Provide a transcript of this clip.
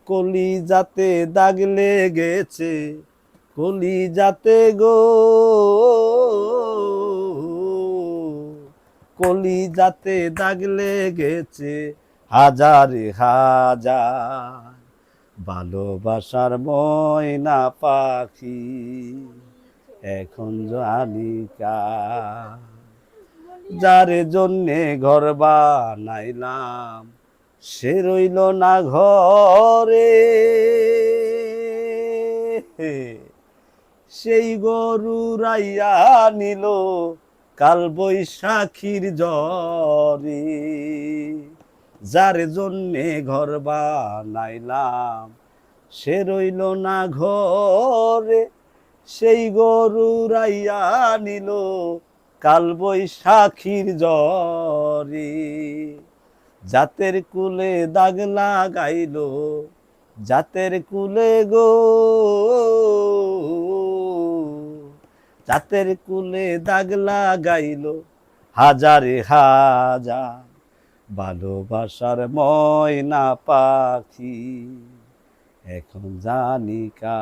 কলি যাতে দাগ লেগেছে, কলি যাতে গো, কলি যাতে দাগ লেগেছে হাজারে হাজার। ভালোবাসার ময়না পাখি এখন জানিকা, যার জন্যে ঘর বানাইলাম সে রইল না ঘরে, সেই গরু রাইয়া নিল কাল বৈশাখীর ঝড়ে। যার জন্যে ঘর বানাইলাম সে রইল না ঘরে, সেই গরু রাইয়া নিল কাল বৈশাখীর ঝড়ে। জাতের কুলে দাগ লাগাইল, জাতের কুলে গো, জাতের কুলে দাগ লাগাইল হাজারে হাজার। ভালোবাসার ময়না পাখি এখন জানিকা।